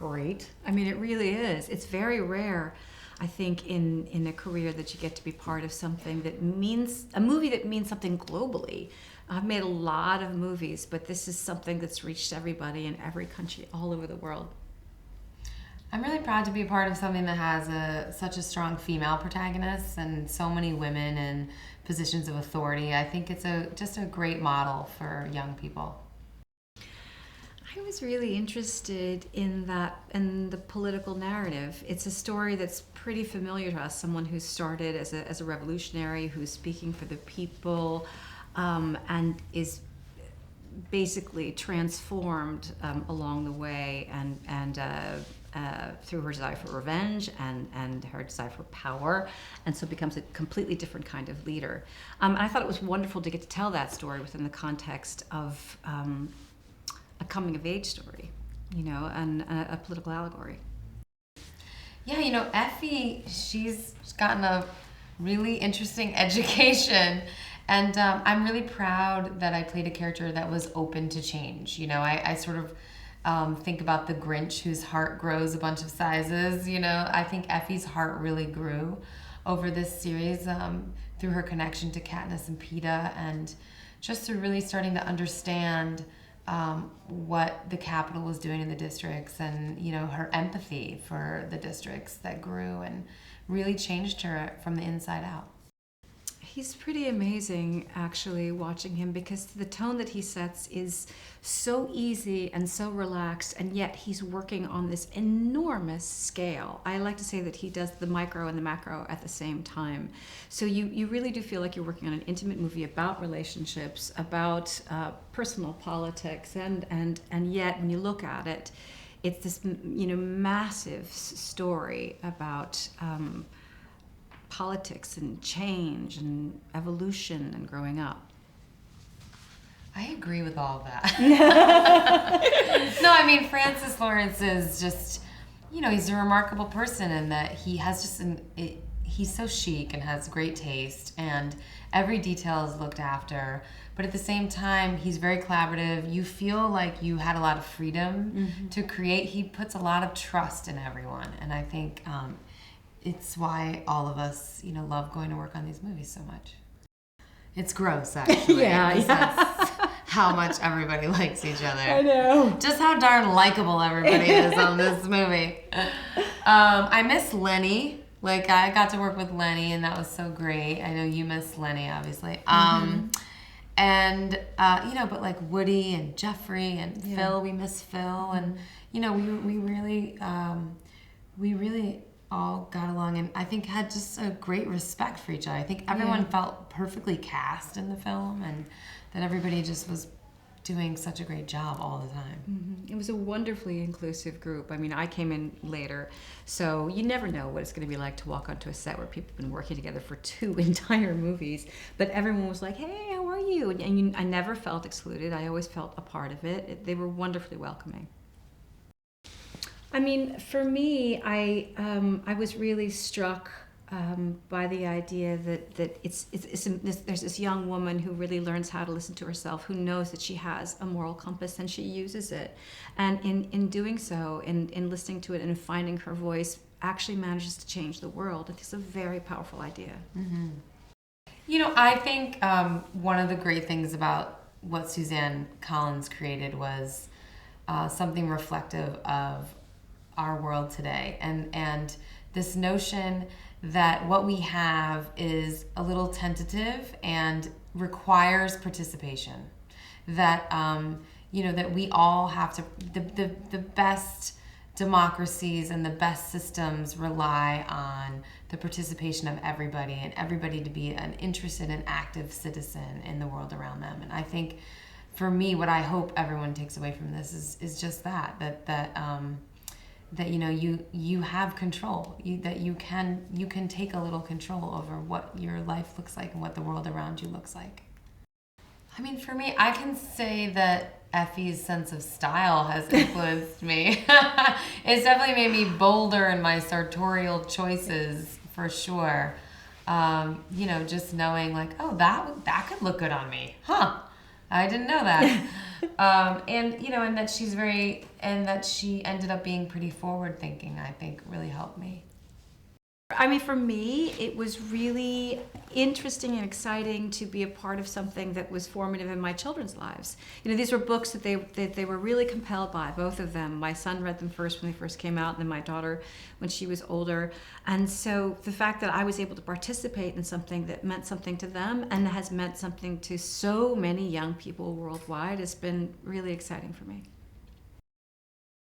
great. I mean, it really is. It's very rare, I think, in a career that you get to be part of something that means, a movie that means something globally. I've made a lot of movies, but this is something that's reached everybody in every country all over the world. I'm really proud to be a part of something that has such a strong female protagonist and so many women in positions of authority. I think it's just a great model for young people. I was really interested in the political narrative. It's a story that's pretty familiar to us. Someone who started as a revolutionary, who's speaking for the people, and is basically transformed along the way, and through her desire for revenge and her desire for power, and so becomes a completely different kind of leader. And I thought it was wonderful to get to tell that story within the context of a coming-of-age story, and a political allegory. Yeah, Effie, she's gotten a really interesting education, and I'm really proud that I played a character that was open to change. I sort of think about the Grinch whose heart grows a bunch of sizes. I think Effie's heart really grew over this series through her connection to Katniss and Peeta, and just through really starting to understand what the Capitol was doing in the districts, and her empathy for the districts that grew and really changed her from the inside out. He's pretty amazing, actually, watching him, because the tone that he sets is so easy and so relaxed, and yet he's working on this enormous scale. I like to say that he does the micro and the macro at the same time. So you really do feel like you're working on an intimate movie about relationships, about personal politics, and yet when you look at it, it's this massive story about politics and change and evolution and growing up. I agree with all of that. No, I mean, Francis Lawrence is just, he's a remarkable person in that he has just he's so chic and has great taste, and every detail is looked after. But at the same time, he's very collaborative. You feel like you had a lot of freedom to create. He puts a lot of trust in everyone, and I think it's why all of us, love going to work on these movies so much. It's gross, actually. Yeah. How much everybody likes each other. I know. Just how darn likable everybody is on this movie. I miss Lenny. I got to work with Lenny, and that was so great. I know you miss Lenny, obviously. And, but Woody and Jeffrey and Phil, we miss Phil. And, we really all got along, and I think had just a great respect for each other. I think everyone felt perfectly cast in the film, and that everybody just was doing such a great job all the time. It was a wonderfully inclusive group. I mean, I came in later, so you never know what it's going to be like to walk onto a set where people have been working together for 2 entire movies, but everyone was like, hey, how are you? And I never felt excluded. I always felt a part of it. They were wonderfully welcoming. I mean, for me, I was really struck by the idea that there's this young woman who really learns how to listen to herself, who knows that she has a moral compass, and she uses it. And in doing so, in listening to it and finding her voice, actually manages to change the world. It's a very powerful idea. I think one of the great things about what Suzanne Collins created was something reflective of our world today, and this notion that what we have is a little tentative and requires participation, that that we all have to, the best democracies and the best systems rely on the participation of everybody, and everybody to be an interested and active citizen in the world around them. And I think for me, what I hope everyone takes away from this is just that you have control, that you can take a little control over what your life looks like and what the world around you looks like. I mean, for me, I can say that Effie's sense of style has influenced me. It's definitely made me bolder in my sartorial choices, for sure. Just knowing that could look good on me, huh? I didn't know that. And you know, and that she ended up being pretty forward thinking, I think really helped me. I mean, for me, it was really interesting and exciting to be a part of something that was formative in my children's lives. You know, these were books that they were really compelled by, both of them. My son read them first when they first came out, and then my daughter when she was older. And so the fact that I was able to participate in something that meant something to them and has meant something to so many young people worldwide has been really exciting for me.